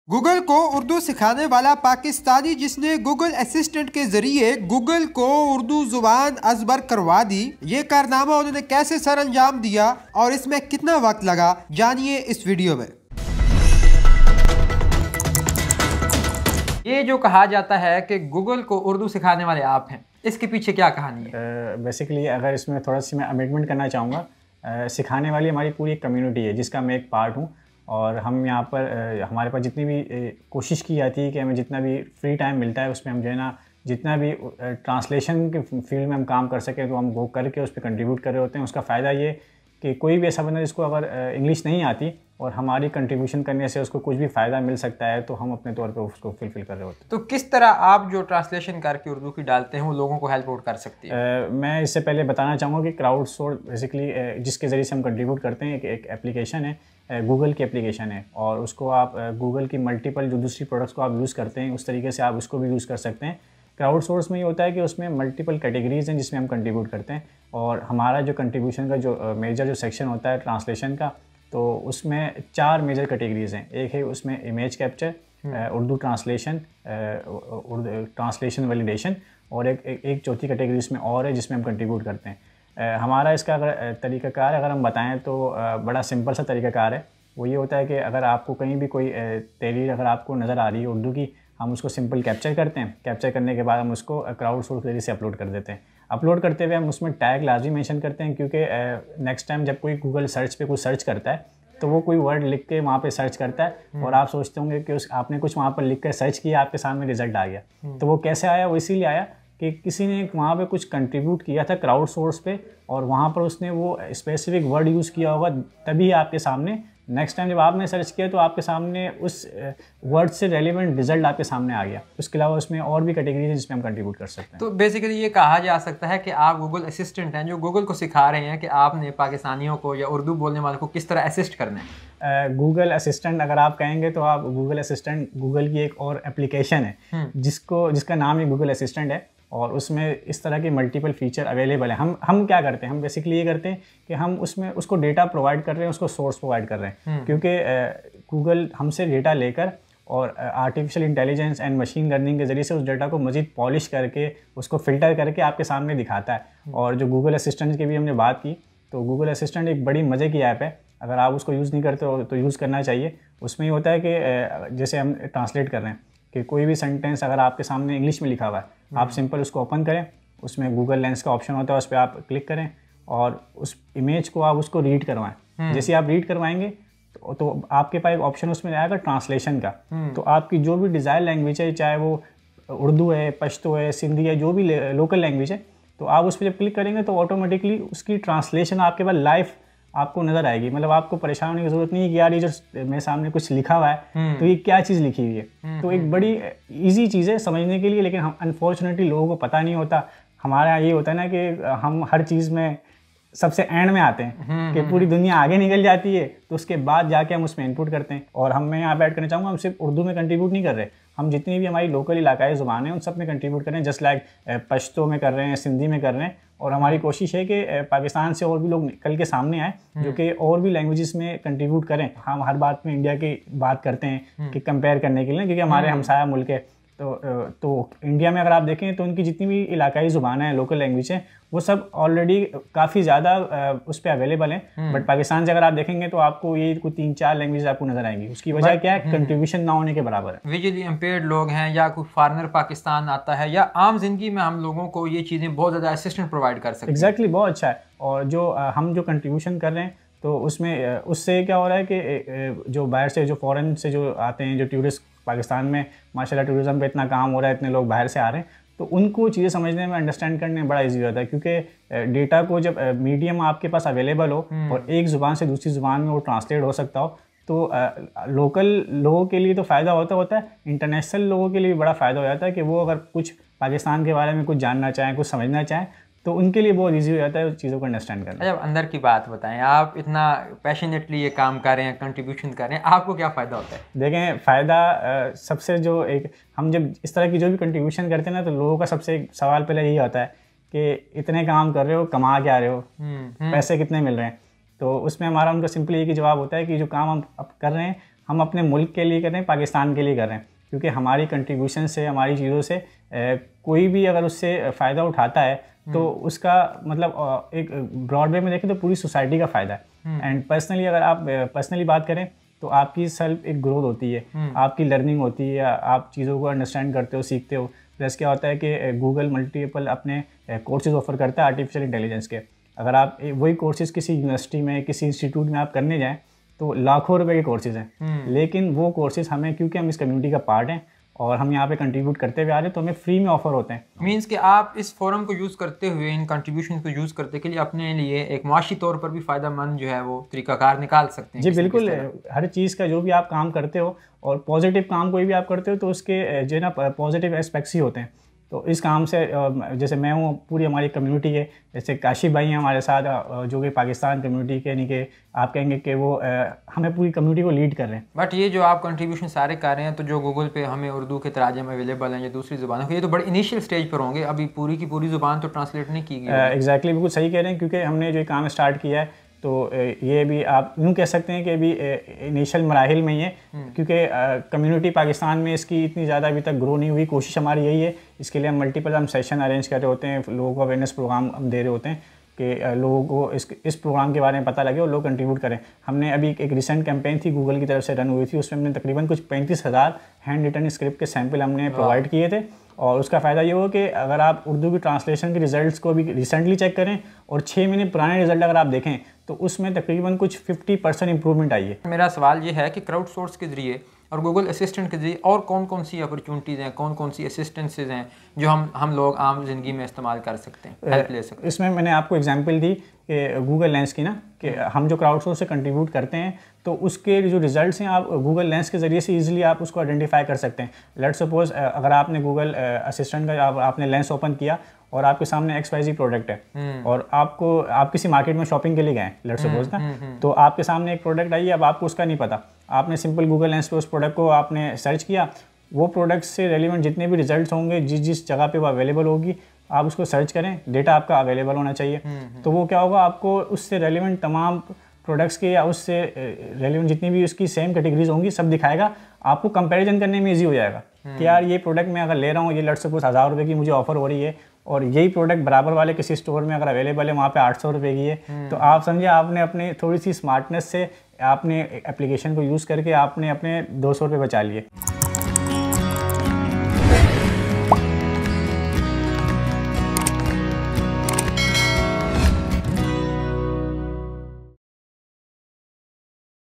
Google को उर्दू सिखाने वाला पाकिस्तानी जिसने गूगल असिस्टेंट के जरिए गूगल को उर्दू जुबान अजबर करवा दी। ये कारनामा उन्होंने कैसे सर अंजाम दिया और इसमें कितना वक्त लगा, जानिए इस वीडियो में। ये जो कहा जाता है कि गूगल को उर्दू सिखाने वाले आप हैं, इसके पीछे क्या कहानी है? बेसिकली अगर इसमें थोड़ा सी मैं अमेंडमेंट करना चाहूँगा, सिखाने वाली हमारी पूरी एक कम्युनिटी है जिसका मैं एक पार्ट हूँ। और हम यहाँ पर हमारे पास जितनी भी कोशिश की जाती है कि हमें जितना भी फ्री टाइम मिलता है उसमें हम जो है ना जितना भी ट्रांसलेशन के फील्ड में हम काम कर सकें तो हम वो करके उस पर कंट्रीब्यूट कर रहे होते हैं। उसका फ़ायदा ये कि कोई भी ऐसा बंदा जिसको अगर इंग्लिश नहीं आती और हमारी कंट्रीब्यूशन करने से उसको कुछ भी फ़ायदा मिल सकता है तो हम अपने तौर पे उसको फुलफ़िल कर रहे होते हैं। तो किस तरह आप जो ट्रांसलेशन करके उर्दू की डालते हैं वो लोगों को हेल्प आउट कर सकती है? मैं इससे पहले बताना चाहूँगा कि क्राउड सोर्स बेसिकली जिसके ज़रिए से हम कंट्रीब्यूट करते हैं एक एप्लीकेशन है, गूगल की एप्लीकेशन है। और उसको आप गूगल की मल्टीपल जो दूसरी प्रोडक्ट्स को आप यूज़ करते हैं उस तरीके से आप उसको भी यूज़ कर सकते हैं। क्राउड सोर्स में ये होता है कि उसमें मल्टीपल कैटेगरीज़ हैं जिसमें हम कंट्रीब्यूट करते हैं। और हमारा जो कंट्रीब्यूशन का जो मेजर जो सेक्शन होता है ट्रांसलेशन का, तो उसमें 4 मेजर कैटेगरीज़ हैं। एक है उसमें image capture, Urdu translation, translation validation, और एक चौथी कैटेगरी इसमें और है जिसमें हम कंट्रीब्यूट करते हैं। हमारा इसका अगर तरीक़ाकार अगर हम बताएं तो बड़ा सिंपल सा तरीक़ाकार है। वो ये होता है कि अगर आपको कहीं भी कोई तहरीर अगर आपको नज़र आ रही है उर्दू की, हम उसको सिंपल कैप्चर करते हैं। कैप्चर करने के बाद हम उसको क्राउड सोर्स के जरिए से अपलोड कर देते हैं। अपलोड करते हुए हम उसमें टैग लाजमी मेंशन करते हैं, क्योंकि नेक्स्ट टाइम जब कोई गूगल सर्च पे कुछ सर्च करता है तो वो कोई वर्ड लिख के वहाँ पे सर्च करता है और आप सोचते होंगे कि आपने कुछ वहाँ पर लिख कर सर्च किया, आपके सामने रिजल्ट आ गया। तो वो कैसे आया? वो इसीलिए आया कि किसी ने वहाँ पे कुछ कंट्रीब्यूट किया था क्राउड सोर्स पे और वहाँ पर उसने वो स्पेसिफिक वर्ड यूज़ किया होगा, तभी आपके सामने नेक्स्ट टाइम जब आपने सर्च किया तो आपके सामने उस वर्ड से रेलिवेंट रिजल्ट आपके सामने आ गया। उसके अलावा उसमें और भी कैटेगरीज है जिसमें हम कंट्रीब्यूट कर सकते हैं। तो बेसिकली ये कहा जा सकता है कि आप गूगल असिस्टेंट हैं जो गूगल को सिखा रहे हैं कि आपने पाकिस्तानियों को या उर्दू बोलने वालों को किस तरह असिस्ट करना है। गूगल असिस्टेंट अगर आप कहेंगे तो आप गूगल असिस्टेंट गूगल की एक और एप्लीकेशन है जिसका नाम ही गूगल असिस्टेंट है और उसमें इस तरह के मल्टीपल फीचर अवेलेबल है। हम क्या करते हैं, हम बेसिकली ये करते हैं कि हम उसमें उसको डेटा प्रोवाइड कर रहे हैं, उसको सोर्स प्रोवाइड कर रहे हैं। क्योंकि गूगल हमसे डेटा लेकर और artificial intelligence and machine learning के ज़रिए से उस डेटा को मज़ीद पॉलिश करके उसको फ़िल्टर करके आपके सामने दिखाता है। और जो गूगल असिस्टेंट की भी हमने बात की, तो गूगल असिस्टेंट एक बड़ी मज़े की ऐप है। अगर आप उसको यूज़ नहीं करते हो तो यूज़ करना चाहिए। उसमें ये होता है कि जैसे हम ट्रांसलेट कर रहे हैं कि कोई भी सेंटेंस अगर आपके सामने इंग्लिश में लिखा हुआ है, आप सिंपल उसको ओपन करें, उसमें गूगल लेंस का ऑप्शन होता है, उस पर आप क्लिक करें और उस इमेज को आप उसको रीड करवाएं। जैसे आप रीड करवाएंगे तो आपके पास एक ऑप्शन उसमें आएगा ट्रांसलेशन का। तो आपकी जो भी डिज़ायर लैंग्वेज है, चाहे वो उर्दू है, पश्तो है, सिंधी है, जो भी लोकल लैंग्वेज है, तो आप उस पर जब क्लिक करेंगे तो ऑटोमेटिकली उसकी ट्रांसलेशन आपके पास लाइव आपको नज़र आएगी। मतलब आपको परेशान होने की ज़रूरत नहीं है कि यार ये जो मेरे सामने कुछ लिखा हुआ है तो ये क्या चीज़ लिखी हुई है। तो एक बड़ी इजी चीज़ है समझने के लिए, लेकिन हम अनफॉर्चुनेटली लोगों को पता नहीं होता। हमारे यहाँ ये होता है ना कि हम हर चीज़ में सबसे एंड में आते हैं कि पूरी दुनिया आगे निकल जाती है तो उसके बाद जाके हम उसमें इनपुट करते हैं। और मैं यहाँ पे ऐड करना चाहूँगा, हम सिर्फ उर्दू में कंट्रीब्यूट नहीं कर रहे, हम जितनी भी हमारी लोकल इलाकाई ज़ुबान है उन सब में कंट्रीब्यूट कर रहे हैं। जस्ट लाइक पश्तो में कर रहे हैं, सिंधी में कर रहे हैं। और हमारी कोशिश है कि पाकिस्तान से और भी लोग निकल के सामने आए जो कि और भी लैंग्वेजेस में कंट्रीब्यूट करें। हम हर बात में इंडिया की बात करते हैं कि कंपेयर करने के लिए, क्योंकि हमारे हमसाया मुल्क है। तो इंडिया में अगर आप देखें तो उनकी जितनी भी इलाकाई ज़ुबान है, लोकल लैंग्वेज है, वो सब ऑलरेडी काफ़ी ज़्यादा उस पर अवेलेबल हैं। बट पाकिस्तान से अगर आप देखेंगे तो आपको ये कोई 3-4 लैंग्वेज आपको नज़र आएंगी। उसकी वजह क्या है? कंट्रीब्यूशन ना होने के बराबर है। विजुअली इम्पेयर्ड लोग हैं या कोई फॉरेनर पाकिस्तान आता है या आम जिंदगी में हम लोगों को ये चीज़ें बहुत ज़्यादा असिस्टेंट प्रोवाइड कर सकते हैं। एग्जैक्टली, बहुत अच्छा है। और जो हम जो कंट्रीब्यूशन कर रहे हैं तो उसमें उससे क्या हो रहा है कि जो बाहर से जो फॉरेन से जो आते हैं, जो टूरिस्ट पाकिस्तान में माशाल्लाह टूरिज़्म पे इतना काम हो रहा है, इतने लोग बाहर से आ रहे हैं, तो उनको चीज़ें समझने में, अंडरस्टैंड करने में बड़ा इजी होता है। क्योंकि डेटा को जब मीडियम आपके पास अवेलेबल हो और एक ज़ुबान से दूसरी ज़ुबान में वो ट्रांसलेट हो सकता हो, तो लोकल लोगों के लिए तो फ़ायदा होता है, इंटरनेशनल लोगों के लिए भी बड़ा फ़ायदा हो जाता है कि वो अगर कुछ पाकिस्तान के बारे में कुछ जानना चाहें, कुछ समझना चाहें, तो उनके लिए बहुत इजी हो जाता है उस चीज़ों को अंडरस्टैंड करना। जब अंदर की बात बताएं, आप इतना पैशनेटली ये काम कर रहे हैं, कंट्रीब्यूशन कर रहे हैं, आपको क्या फ़ायदा होता है? देखें, फ़ायदा सबसे जो एक हम जब इस तरह की जो भी कंट्रीब्यूशन करते हैं ना, तो लोगों का सबसे सवाल पहले यही होता है कि इतने काम कर रहे हो, कमा क्या रहे हो, पैसे कितने मिल रहे हैं। तो उसमें हमारा उनका सिंपली एक ही जवाब होता है कि जो काम हम अब कर रहे हैं हम अपने मुल्क के लिए कर रहे हैं, पाकिस्तान के लिए कर रहे हैं, क्योंकि हमारी कंट्रीब्यूशन से, हमारी चीज़ों से कोई भी अगर उससे फ़ायदा उठाता है तो उसका मतलब एक ब्रॉड वे में देखें तो पूरी सोसाइटी का फ़ायदा है। एंड पर्सनली अगर आप पर्सनली बात करें तो आपकी सेल्फ एक ग्रोथ होती है, आपकी लर्निंग होती है, आप चीज़ों को अंडरस्टैंड करते हो, सीखते हो। प्लस क्या होता है कि गूगल मल्टीपल अपने कोर्सेज ऑफर करता है आर्टिफिशियल इंटेलिजेंस के। अगर आप वही कोर्सेज किसी यूनिवर्सिटी में, किसी इंस्टीट्यूट में आप करने जाएँ तो लाखों रुपए के कोर्सेज हैं, लेकिन वो कोर्सेज हमें, क्योंकि हम इस कम्युनिटी का पार्ट हैं और हम यहाँ पे कंट्रीब्यूट करते हुए आ रहे हैं, तो हमें फ्री में ऑफर होते हैं। मींस कि आप इस फोरम को यूज़ करते हुए, इन कंट्रीब्यूशन को यूज़ करते के लिए अपने लिए एक माशी तौर पर भी फ़ायदा मंद जो है वो तरीकाकार निकाल सकते हैं। जी बिल्कुल, हर चीज़ का जो भी आप काम करते हो और पॉजिटिव काम कोई भी आप करते हो तो उसके जो है ना पॉजिटिव एस्पेक्ट्स ही होते हैं। तो इस काम से जैसे मैं हूँ, पूरी हमारी कम्युनिटी है, जैसे काशिफ भाई हैं हमारे साथ जो कि पाकिस्तान कम्युनिटी के, यानी कि आप कहेंगे कि वो हमें पूरी कम्युनिटी को लीड कर रहे हैं। बट ये जो आप कंट्रीब्यूशन सारे कर रहे हैं, तो जो गूगल पे हमें उर्दू के तराजम अवेलेबल हैं या दूसरी ज़ुबानों के, ये तो बड़े इनिशियल स्टेज पर होंगे, अभी पूरी की पूरी ज़ुबान तो ट्रांसलेट नहीं की गई। एग्जैक्टली, बिल्कुल सही कह रहे हैं, क्योंकि हमने जो काम स्टार्ट किया है तो ये भी आप यूँ कह सकते हैं कि अभी इनिशियल मराहिल में ही है, क्योंकि कम्युनिटी पाकिस्तान में इसकी इतनी ज़्यादा अभी तक ग्रो नहीं हुई। कोशिश हमारी यही है, इसके लिए हम मल्टीपल हम सेशन अरेंज कर रहे होते हैं, लोगों को अवेयरनेस प्रोग्राम हम दे रहे होते हैं कि लोगों को इस प्रोग्राम के बारे में पता लगे और लोग कंट्रीब्यूट करें। हमने अभी एक रिसेंट कैंपेन थी गूगल की तरफ से रन हुई थी, उसमें हमने तकरीबन कुछ 35,000 हैंड रिटन स्क्रिप्ट के सैंपल हमने प्रोवाइड किए थे। और उसका फ़ायदा ये हुआ कि अगर आप उर्दू की ट्रांसलेशन के रिज़ल्ट्स को भी रिसेंटली चेक करें और 6 महीने पुराने रिज़ल्ट अगर आप देखें तो उसमें तकरीबन कुछ 50% इंप्रूवमेंट आई है। मेरा सवाल ये है कि क्राउड सोर्स के ज़रिए और गूगल असिस्टेंट के ज़रिए और कौन कौन सी अपॉर्चुनिटीज़ हैं, कौन कौन सी असिस्टेंसेज हैं जो हम लोग आम जिंदगी में इस्तेमाल कर सकते हैं, हेल्प ले सकते हैं? इसमें मैंने आपको एग्जांपल दी कि गूगल लेंस की ना, कि हम जो क्राउड सोर्स से कंट्रीब्यूट करते हैं तो उसके जो रिजल्ट्स हैं आप गूगल लेंस के ज़रिए से इजीली आप उसको आइडेंटिफाई कर सकते हैं। लेट्स सपोज अगर आपने गूगल असिस्टेंट का आपने लेंस ओपन किया और आपके सामने XYZ प्रोडक्ट है और आप किसी मार्केट में शॉपिंग के लिए गए, लेट्स सपोज ना, तो आपके सामने एक प्रोडक्ट आई, अब आपको उसका नहीं पता, आपने सिंपल गूगल लेंस पे उस प्रोडक्ट को आपने सर्च किया, वो प्रोडक्ट से रेलिवेंट जितने भी रिजल्ट्स होंगे, जिस जगह पे वो अवेलेबल होगी, आप उसको सर्च करें, डेटा आपका अवेलेबल होना चाहिए। तो वो क्या होगा, आपको उससे रेलिवेंट तमाम प्रोडक्ट्स के या उससे रेलिवेंट जितनी भी उसकी सेम कैटेगरीज होंगी सब दिखाएगा। आपको कंपैरिजन करने में इजी हो जाएगा कि यार ये प्रोडक्ट मैं अगर ले रहा हूँ, ये लेट्स सपोज 1000 रुपये की मुझे ऑफर हो रही है और यही प्रोडक्ट बराबर वाले किसी स्टोर में अगर अवेलेबल है वहाँ पे 800 रुपये की है, तो आप समझिए आपने अपने थोड़ी सी स्मार्टनेस से आपने एप्लीकेशन को यूज़ करके आपने अपने 200 रुपये बचा लिए।